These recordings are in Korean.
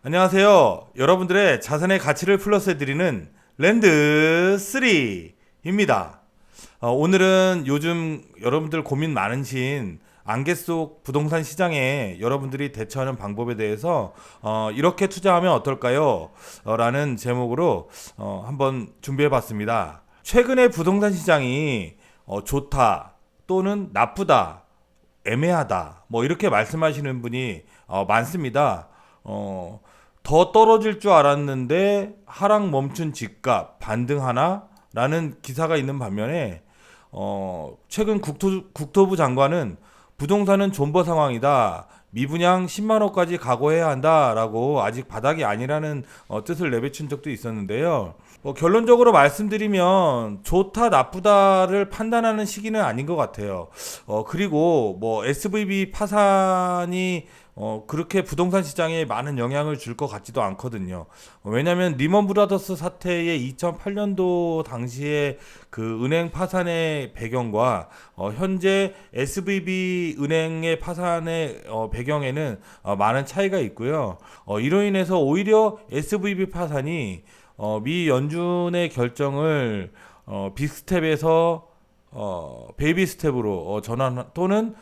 안녕하세요. 여러분들의 자산의 가치를 플러스해드리는 랜드 3입니다. 오늘은 요즘 여러분들 고민 많으신 안개 속 부동산 시장에 여러분들이 대처하는 방법에 대해서 이렇게 투자하면 어떨까요? 라는 제목으로 한번 준비해봤습니다. 최근에 부동산 시장이 좋다 또는 나쁘다, 애매하다 뭐 이렇게 말씀하시는 분이 많습니다. 더 떨어질 줄 알았는데 하락 멈춘 집값 반등하나? 라는 기사가 있는 반면에 최근 국토부 장관은 부동산은 존버 상황이다. 미분양 10만 원까지 각오해야 한다라고 아직 바닥이 아니라는 뜻을 내비춘 적도 있었는데요. 결론적으로 말씀드리면 좋다 나쁘다를 판단하는 시기는 아닌 것 같아요. 그리고 뭐 SVB 파산이 그렇게 부동산 시장에 많은 영향을 줄 것 같지도 않거든요. 왜냐하면 리먼 브라더스 사태의 2008년도 당시에 그 은행 파산의 배경과 현재 SVB 은행의 파산의 배경에는 많은 차이가 있고요. 이로 인해서 오히려 SVB 파산이 미 연준의 결정을 빅스텝에서 베이비 스텝으로 전환 또는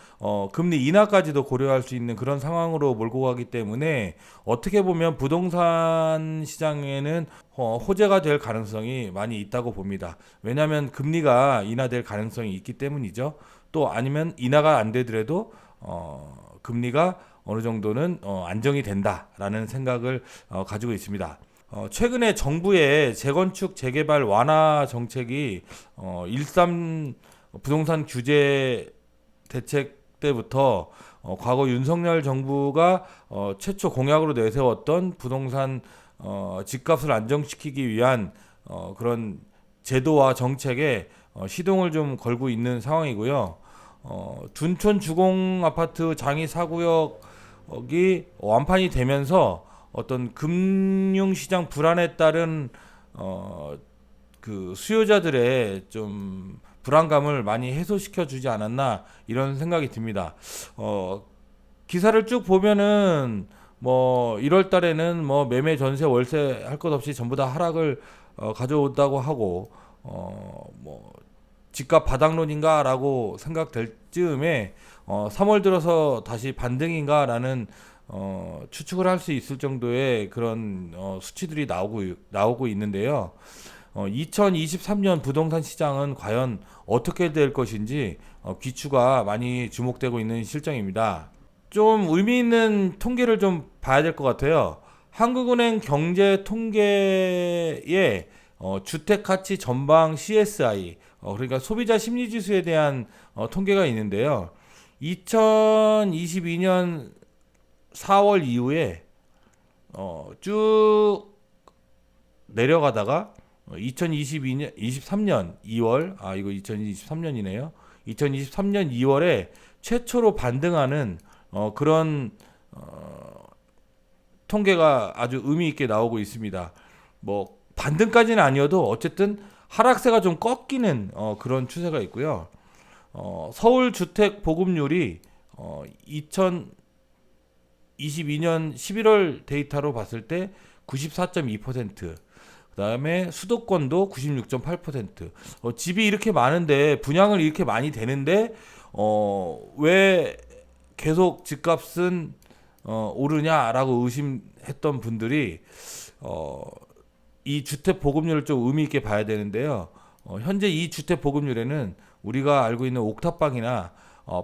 금리 인하까지도 고려할 수 있는 그런 상황으로 몰고 가기 때문에 어떻게 보면 부동산 시장에는 호재가 될 가능성이 많이 있다고 봅니다. 왜냐하면 금리가 인하될 가능성이 있기 때문이죠. 또 아니면 인하가 안 되더라도 금리가 어느 정도는 안정이 된다라는 생각을 가지고 있습니다. 최근에 정부의 재건축 재개발 완화 정책이 13 부동산 규제 대책 때부터 과거 윤석열 정부가 최초 공약으로 내세웠던 부동산 집값을 안정시키기 위한 그런 제도와 정책에 시동을 좀 걸고 있는 상황이고요. 둔촌 주공 아파트 장이 4구역이 완판이 되면서 어떤 금융시장 불안에 따른 그 수요자들의 좀 불안감을 많이 해소시켜 주지 않았나 이런 생각이 듭니다. 기사를 쭉 보면은 뭐 1월 달에는 뭐 매매 전세 월세 할 것 없이 전부 다 하락을 가져온다고 하고 뭐 집값 바닥론인가라고 생각될 즈음에 3월 들어서 다시 반등인가라는 추측을 할 수 있을 정도의 그런 수치들이 나오고 있는데요. 2023년 부동산 시장은 과연 어떻게 될 것인지 귀추가 많이 주목되고 있는 실정입니다. 좀 의미 있는 통계를 좀 봐야 될 것 같아요. 한국은행 경제 통계에 주택 가치 전방 CSI 그러니까 소비자 심리 지수에 대한 통계가 있는데요. 2022년 4월 이후에 쭉 내려가다가 2022년 23년 2월 이거 2023년이네요. 2023년 2월에 최초로 반등하는 그런 통계가 아주 의미 있게 나오고 있습니다. 뭐 반등까지는 아니어도 어쨌든 하락세가 좀 꺾이는 그런 추세가 있고요. 서울 주택 보급률이 2022년 11월 데이터로 봤을 때 94.2%, 그다음에 수도권도 96.8%. 집이 이렇게 많은데 분양을 이렇게 많이 되는데 왜 계속 집값은 오르냐라고 의심했던 분들이 이 주택 보급률을 좀 의미 있게 봐야 되는데요. 현재 이 주택 보급률에는 우리가 알고 있는 옥탑방이나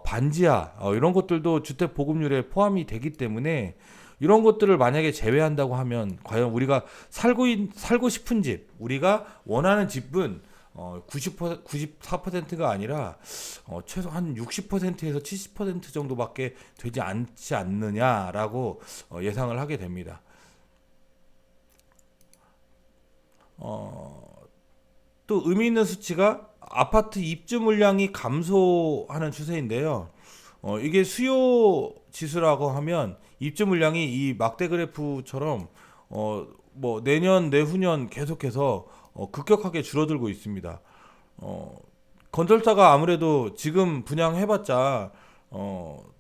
반지하 이런 것들도 주택 보급률에 포함이 되기 때문에 이런 것들을 만약에 제외한다고 하면 과연 우리가 살고 싶은 집, 우리가 원하는 집은 94%가 아니라 최소 한 60%에서 70% 정도밖에 되지 않지 않느냐라고 예상을 하게 됩니다. 또 의미 있는 수치가 아파트 입주 물량이 감소하는 추세인데요. 이게 수요 지수라고 하면 입주 물량이 이 막대 그래프처럼 뭐 내년 내후년 계속해서 급격하게 줄어들고 있습니다. 건설사가 아무래도 지금 분양해봤자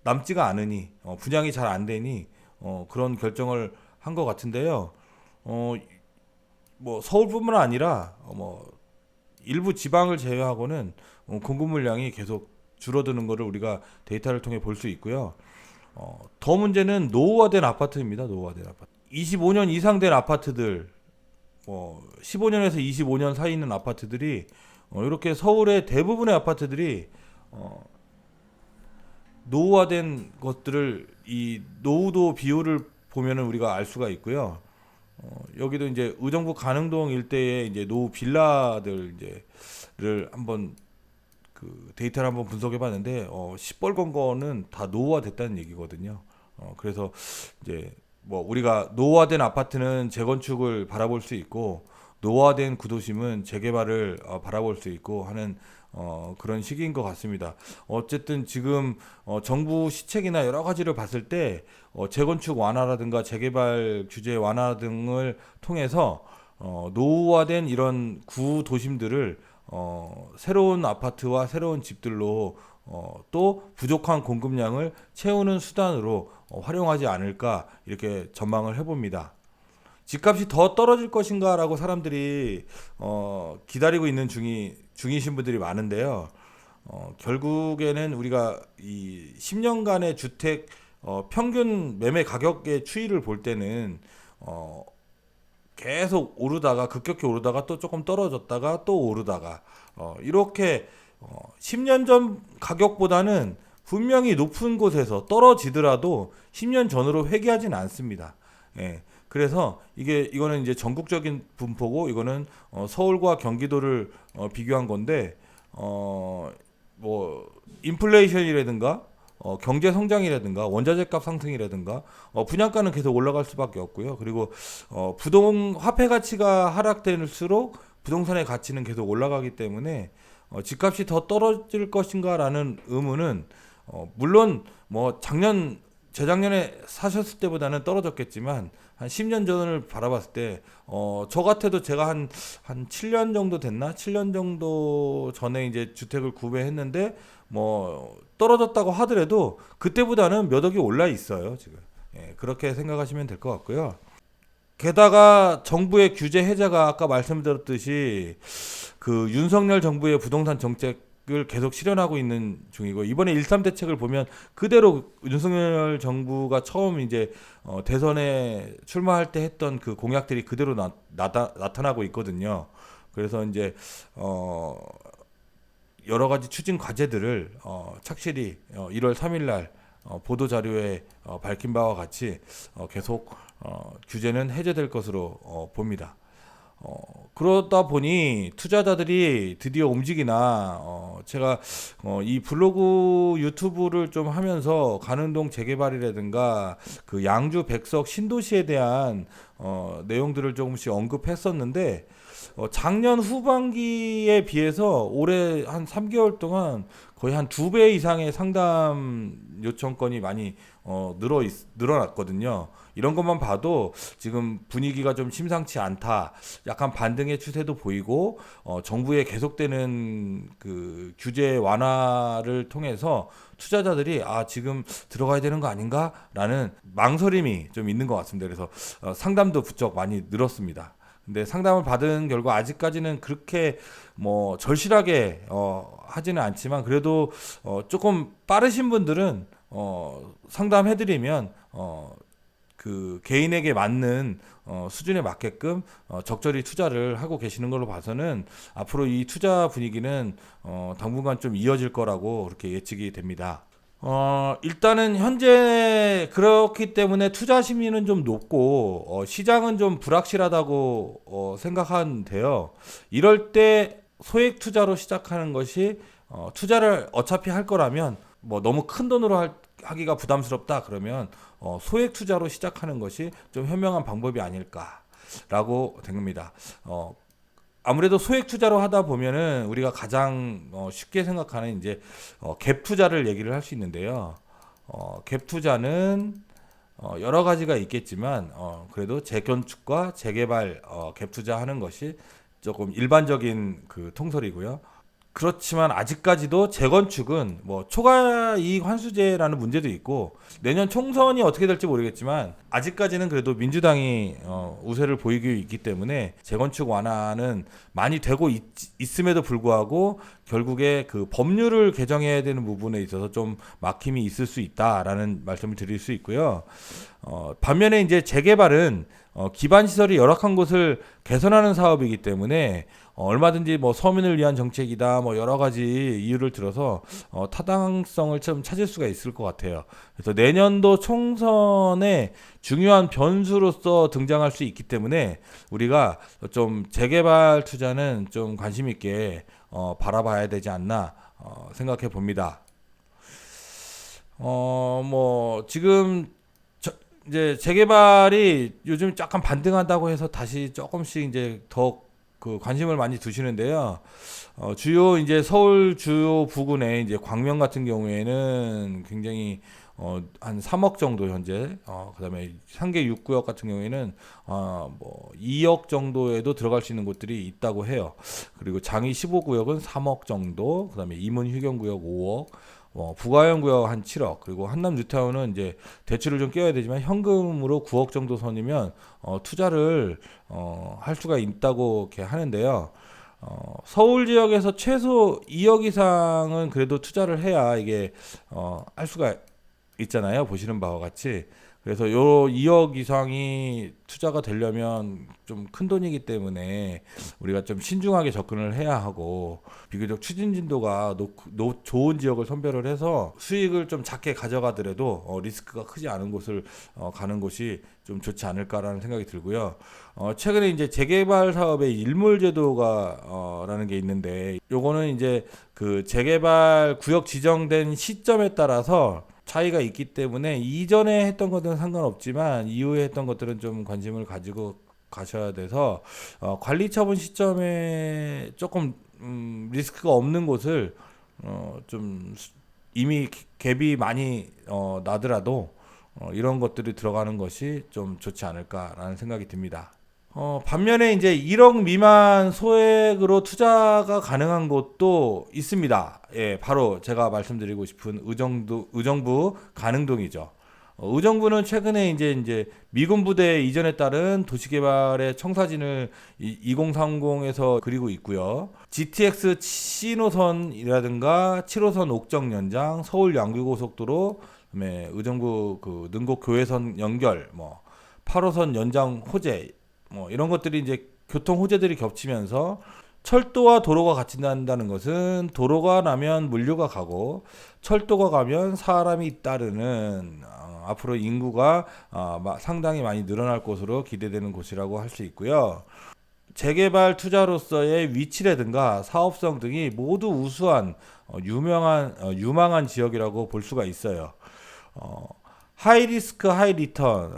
남지가 않으니 분양이 잘 안 되니 그런 결정을 한 것 같은데요. 어, 뭐 서울뿐만 아니라 뭐 일부 지방을 제외하고는 공급 물량이 계속 줄어드는 것을 우리가 데이터를 통해 볼 수 있고요. 더 문제는 노후화된 아파트입니다. 노후화된 아파트. 25년 이상 된 아파트들, 15년에서 25년 사이 있는 아파트들이 이렇게 서울의 대부분의 아파트들이 노후화된 것들을 이 노후도 비율을 보면은 우리가 알 수가 있고요. 여기도 이제 의정부 가능동 일대에 이제 노후 빌라들 이제를 한번 그 데이터를 한번 분석해 봤는데 시뻘건 거는 다 노후화됐다는 얘기거든요. 그래서 이제 뭐 우리가 노후화된 아파트는 재건축을 바라볼 수 있고 노후화된 구도심은 재개발을 바라볼 수 있고 하는 그런 시기인 것 같습니다. 어쨌든 지금 정부 시책이나 여러 가지를 봤을 때 재건축 완화라든가 재개발 규제 완화 등을 통해서 노후화된 이런 구도심들을 새로운 아파트와 새로운 집들로 또 부족한 공급량을 채우는 수단으로 활용하지 않을까 이렇게 전망을 해봅니다. 집값이 더 떨어질 것인가라고 사람들이 기다리고 있는 중이신 분들이 많은데요. 결국에는 우리가 이 10년간의 주택 평균 매매 가격의 추이를 볼 때는 계속 오르다가 급격히 오르다가 또 조금 떨어졌다가 또 오르다가 이렇게 10년 전 가격보다는 분명히 높은 곳에서 떨어지더라도 10년 전으로 회귀하지는 않습니다. 예. 그래서 이거는 이제 전국적인 분포고 이거는 서울과 경기도를 비교한 건데 뭐 인플레이션이라든가 경제 성장이라든가 원자재 값 상승이라든가 분양가는 계속 올라갈 수밖에 없고요. 그리고 부동 화폐 가치가 하락될수록 부동산의 가치는 계속 올라가기 때문에 집값이 더 떨어질 것인가라는 의문은 물론 뭐 재작년에 사셨을 때보다는 떨어졌겠지만 한 10년 전을 바라봤을 때 저 같아도 제가 한 7년 정도 됐나? 7년 정도 전에 이제 주택을 구매했는데 뭐 떨어졌다고 하더라도 그때보다는 몇 억이 올라 있어요, 지금. 예, 그렇게 생각하시면 될 것 같고요. 게다가 정부의 규제 해제가 아까 말씀드렸듯이 그 윤석열 정부의 부동산 정책을 계속 실현하고 있는 중이고 이번에 13 대책을 보면 그대로 윤석열 정부가 처음 이제 대선에 출마할 때 했던 그 공약들이 그대로 나타나고 있거든요. 그래서 이제 여러 가지 추진 과제들을 착실히 1월 3일 날 보도 자료에 밝힌 바와 같이 계속 규제는 해제될 것으로 봅니다. 그러다 보니 투자자들이 드디어 움직이나 제가 이 블로그 유튜브를 좀 하면서 가능동 재개발이라든가 그 양주 백석 신도시에 대한 내용들을 조금씩 언급했었는데 작년 후반기에 비해서 올해 한 3개월 동안 거의 한 2배 이상의 상담 요청건이 많이 늘어났거든요. 이런 것만 봐도 지금 분위기가 좀 심상치 않다. 약간 반등의 추세도 보이고 정부의 계속되는 그 규제 완화를 통해서 투자자들이 지금 들어가야 되는 거 아닌가라는 망설임이 좀 있는 것 같습니다. 그래서 상담도 부쩍 많이 늘었습니다. 근데 상담을 받은 결과 아직까지는 그렇게 뭐 절실하게 하지는 않지만 그래도 조금 빠르신 분들은 상담해드리면 그 개인에게 맞는 수준에 맞게끔 적절히 투자를 하고 계시는 걸로 봐서는 앞으로 이 투자 분위기는 당분간 좀 이어질 거라고 그렇게 예측이 됩니다. 일단은 현재 그렇기 때문에 투자 심리는 좀 높고 시장은 좀 불확실하다고 생각하는데요. 이럴 때 소액 투자로 시작하는 것이 투자를 어차피 할 거라면 뭐 너무 큰 돈으로 하기가 부담스럽다 그러면 소액 투자로 시작하는 것이 좀 현명한 방법이 아닐까라고 됩니다. 아무래도 소액 투자로 하다 보면은 우리가 가장 쉽게 생각하는 이제 갭 투자를 얘기를 할 수 있는데요. 갭 투자는 여러 가지가 있겠지만 그래도 재건축과 재개발 갭 투자하는 것이 조금 일반적인 그 통설이고요. 그렇지만 아직까지도 재건축은 뭐 초과 이익 환수제라는 문제도 있고 내년 총선이 어떻게 될지 모르겠지만 아직까지는 그래도 민주당이 우세를 보이고 있기 때문에 재건축 완화는 많이 되고 있음에도 불구하고 결국에 그 법률을 개정해야 되는 부분에 있어서 좀 막힘이 있을 수 있다라는 말씀을 드릴 수 있고요. 반면에 이제 재개발은 기반 시설이 열악한 곳을 개선하는 사업이기 때문에 얼마든지 뭐 서민을 위한 정책이다 뭐 여러 가지 이유를 들어서 타당성을 좀 찾을 수가 있을 것 같아요. 그래서 내년도 총선에 중요한 변수로서 등장할 수 있기 때문에 우리가 좀 재개발 투자는 좀 관심 있게 바라봐야 되지 않나 생각해 봅니다. 뭐 지금 이제 재개발이 요즘 약간 반등한다고 해서 다시 조금씩 이제 더 그 관심을 많이 두시는데요. 주요 이제 서울 주요 부근에 이제 광명 같은 경우에는 굉장히 한 3억 정도 현재 그다음에 상계 6구역 같은 경우에는 뭐 2억 정도에도 들어갈 수 있는 곳들이 있다고 해요. 그리고 장위 15구역은 3억 정도, 그다음에 이문 휴경구역 5억, 부가형 구역 한 7억, 그리고 한남 뉴타운은 이제 대출을 좀 껴야 되지만 현금으로 9억 정도 선이면 투자를 할 수가 있다고 이렇게 하는데요. 서울 지역에서 최소 2억 이상은 그래도 투자를 해야 이게 할 수가 있잖아요. 보시는 바와 같이. 그래서 요 2억 이상이 투자가 되려면 좀 큰 돈이기 때문에 우리가 좀 신중하게 접근을 해야 하고 비교적 추진진도가 좋은 지역을 선별을 해서 수익을 좀 작게 가져가더라도 리스크가 크지 않은 곳을 가는 곳이 좀 좋지 않을까라는 생각이 들고요. 최근에 이제 재개발 사업의 일몰제도가 라는 게 있는데 요거는 이제 그 재개발 구역 지정된 시점에 따라서 차이가 있기 때문에 이전에 했던 것들은 상관없지만 이후에 했던 것들은 좀 관심을 가지고 가셔야 돼서 관리 처분 시점에 조금 리스크가 없는 곳을 좀 이미 갭이 많이 나더라도 이런 것들이 들어가는 것이 좀 좋지 않을까라는 생각이 듭니다. 반면에 이제 1억 미만 소액으로 투자가 가능한 곳도 있습니다. 예, 바로 제가 말씀드리고 싶은 의정부 가능동이죠. 의정부는 최근에 이제 미군 부대 이전에 따른 도시개발의 청사진을 2030에서 그리고 있고요. GTX C노선이라든가 7호선 옥정 연장, 서울 양규고속도로, 그다음에 의정부 그 능곡 교외선 연결, 뭐 8호선 연장 호재, 뭐 이런 것들이 이제 교통 호재들이 겹치면서 철도와 도로가 같이 난다는 것은 도로가 나면 물류가 가고 철도가 가면 사람이 따르는 앞으로 인구가 상당히 많이 늘어날 것으로 기대되는 곳이라고 할 수 있고요. 재개발 투자로서의 위치라든가 사업성 등이 모두 우수한 유망한 지역이라고 볼 수가 있어요. 하이 리스크 하이 리턴,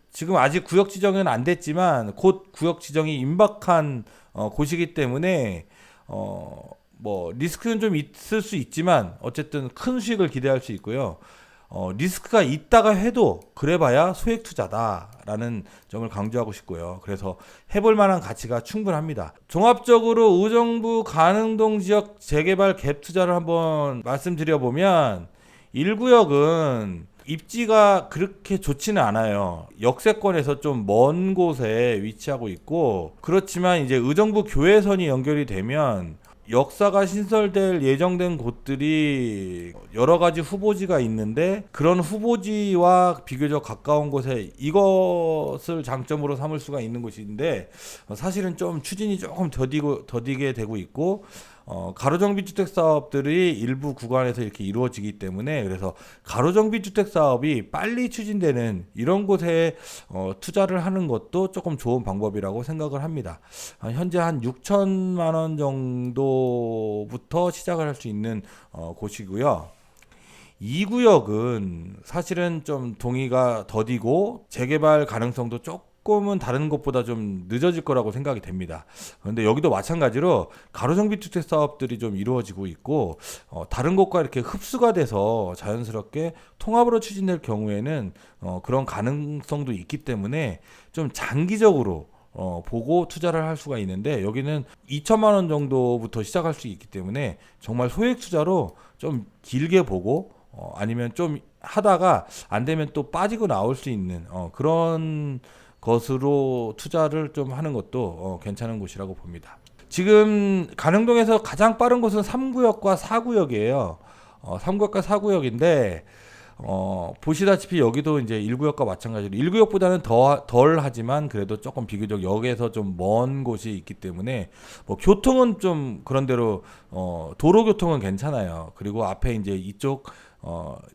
지금 아직 구역 지정은 안 됐지만 곧 구역 지정이 임박한 곳이기 때문에 뭐 리스크는 좀 있을 수 있지만 어쨌든 큰 수익을 기대할 수 있고요. 리스크가 있다가 해도 그래봐야 소액 투자다라는 점을 강조하고 싶고요. 그래서 해볼 만한 가치가 충분합니다. 종합적으로 의정부 가능동 지역 재개발 갭 투자를 한번 말씀드려보면 1구역은 입지가 그렇게 좋지는 않아요. 역세권에서 좀 먼 곳에 위치하고 있고, 그렇지만 이제 의정부 교외선이 연결이 되면 역사가 신설될 예정된 곳들이 여러 가지 후보지가 있는데 그런 후보지와 비교적 가까운 곳에 이것을 장점으로 삼을 수가 있는 곳인데 사실은 좀 추진이 조금 더디게 되고 있고 가로정비 주택 사업들이 일부 구간에서 이렇게 이루어지기 때문에 그래서 가로정비 주택 사업이 빨리 추진되는 이런 곳에 투자를 하는 것도 조금 좋은 방법이라고 생각을 합니다. 현재 한 6천만 원 정도부터 시작을 할 수 있는 곳이고요. 2구역은 사실은 좀 동의가 더디고 재개발 가능성도 조금은 다른 곳보다 좀 늦어질 거라고 생각이 됩니다. 그런데 여기도 마찬가지로 가로정비 주택 사업들이 좀 이루어지고 있고 다른 곳과 이렇게 흡수가 돼서 자연스럽게 통합으로 추진될 경우에는 그런 가능성도 있기 때문에 좀 장기적으로 보고 투자를 할 수가 있는데 여기는 2천만 원 정도부터 시작할 수 있기 때문에 정말 소액 투자로 좀 길게 보고 아니면 좀 하다가 안 되면 또 빠지고 나올 수 있는 그런 것으로 투자를 좀 하는 것도 괜찮은 곳이라고 봅니다. 지금 가능동에서 가장 빠른 곳은 3구역과 4구역이에요. 3구역과 4구역인데 보시다시피 여기도 이제 1구역과 마찬가지로 1구역보다는 덜 하지만 그래도 조금 비교적 역에서 좀 먼 곳이 있기 때문에 뭐 교통은 좀 그런대로 도로 교통은 괜찮아요. 그리고 앞에 이제 이쪽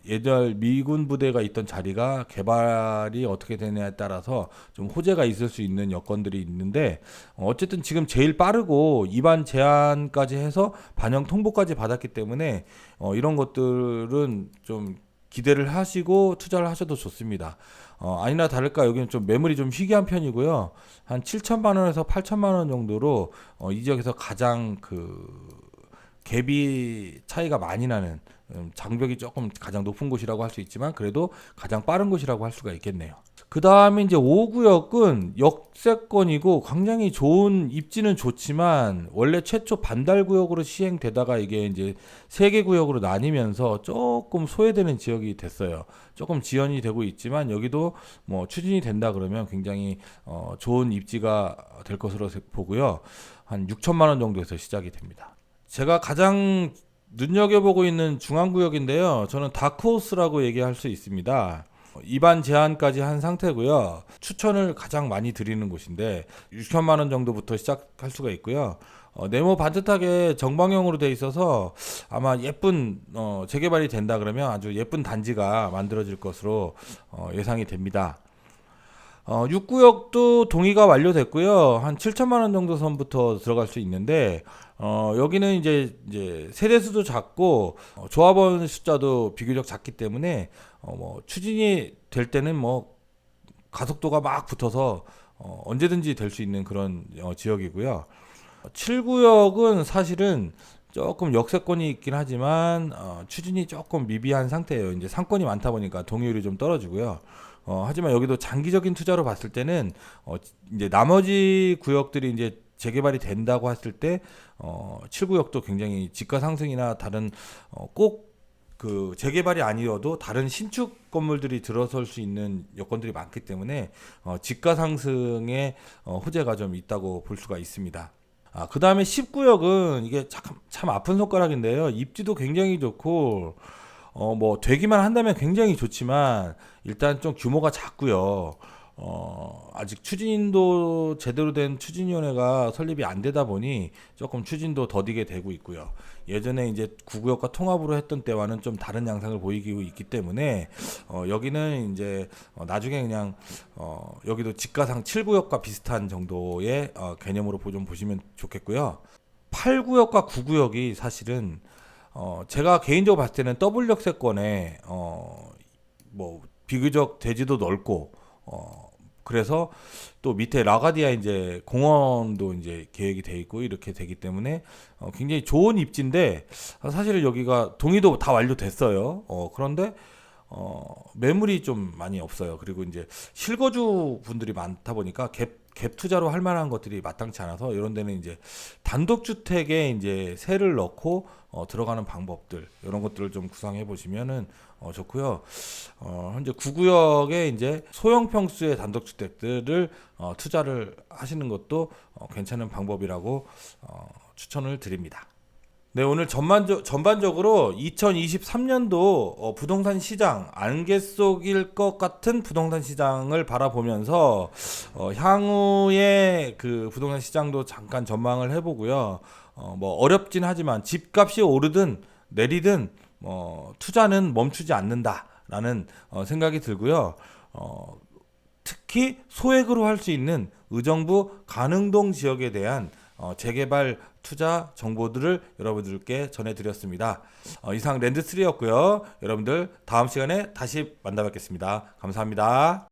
예전 미군 부대가 있던 자리가 개발이 어떻게 되느냐에 따라서 좀 호재가 있을 수 있는 여건들이 있는데 어쨌든 지금 제일 빠르고 입안 제한까지 해서 반영 통보까지 받았기 때문에 이런 것들은 좀 기대를 하시고 투자를 하셔도 좋습니다. 아니나 다를까 여기는 좀 매물이 좀 희귀한 편이고요. 한 7천만 원에서 8천만 원 정도로 이 지역에서 가장 그 갭이 차이가 많이 나는 장벽이 조금 가장 높은 곳이라고 할 수 있지만 그래도 가장 빠른 곳이라고 할 수가 있겠네요. 그 다음에 이제 5구역은 역세권이고 굉장히 좋은 입지는 좋지만 원래 최초 반달구역으로 시행되다가 이게 이제 3개 구역으로 나뉘면서 조금 소외되는 지역이 됐어요. 조금 지연이 되고 있지만 여기도 뭐 추진이 된다 그러면 굉장히 좋은 입지가 될 것으로 보고요. 한 6천만 원 정도에서 시작이 됩니다. 제가 가장 눈여겨보고 있는 중앙구역인데요. 저는 다크호스라고 얘기할 수 있습니다. 입안 제한까지 한 상태고요. 추천을 가장 많이 드리는 곳인데 6천만 원 정도부터 시작할 수가 있고요. 네모 반듯하게 정방형으로 돼 있어서 아마 예쁜 재개발이 된다 그러면 아주 예쁜 단지가 만들어질 것으로 예상이 됩니다. 6구역도 동의가 완료됐고요. 한 7천만 원 정도 선부터 들어갈 수 있는데 여기는 이제 세대수도 작고 조합원 숫자도 비교적 작기 때문에 뭐 추진이 될 때는 뭐 가속도가 막 붙어서 언제든지 될 수 있는 그런 지역이고요. 7구역은 사실은 조금 역세권이 있긴 하지만 추진이 조금 미비한 상태예요. 이제 상권이 많다 보니까 동의율이 좀 떨어지고요. 하지만 여기도 장기적인 투자로 봤을 때는 이제 나머지 구역들이 이제 재개발이 된다고 했을 때 7구역도 굉장히 지가 상승이나 다른 꼭 그 재개발이 아니어도 다른 신축 건물들이 들어설 수 있는 여건들이 많기 때문에 지가 상승의 호재가 좀 있다고 볼 수가 있습니다. 그 다음에 10구역은 이게 참 아픈 손가락인데요. 입지도 굉장히 좋고 뭐 되기만 한다면 굉장히 좋지만 일단 좀 규모가 작고요. 아직 추진도 제대로 된 추진위원회가 설립이 안 되다 보니 조금 추진도 더디게 되고 있고요. 예전에 이제 구구역과 통합으로 했던 때와는 좀 다른 양상을 보이고 있기 때문에 여기는 이제 나중에 그냥 여기도 집가상 7구역과 비슷한 정도의 개념으로 좀 보시면 좋겠고요. 8구역과 9구역이 사실은 제가 개인적으로 봤을 때는 더블 역세권에 뭐 비교적 대지도 넓고 그래서 또 밑에 라가디아 이제 공원도 이제 계획이 돼 있고 이렇게 되기 때문에 굉장히 좋은 입지인데 사실은 여기가 동의도 다 완료됐어요. 그런데 매물이 좀 많이 없어요. 그리고 이제 실거주 분들이 많다 보니까 갭 투자로 할 만한 것들이 마땅치 않아서 이런 데는 이제 단독주택에 이제 세를 넣고 들어가는 방법들 이런 것들을 좀 구상해 보시면은 좋고요. 현재 구구역에 이제 소형 평수의 단독주택들을 투자를 하시는 것도 괜찮은 방법이라고 추천을 드립니다. 네, 오늘 전반적으로 2023년도 부동산 시장 안개 속일 것 같은 부동산 시장을 바라보면서 향후에 그 부동산 시장도 잠깐 전망을 해보고요. 뭐 어렵진 하지만 집값이 오르든 내리든 투자는 멈추지 않는다라는 생각이 들고요. 특히 소액으로 할 수 있는 의정부 가능동 지역에 대한 재개발 투자 정보들을 여러분들께 전해드렸습니다. 이상 랜드3였고요. 여러분들 다음 시간에 다시 만나 뵙겠습니다. 감사합니다.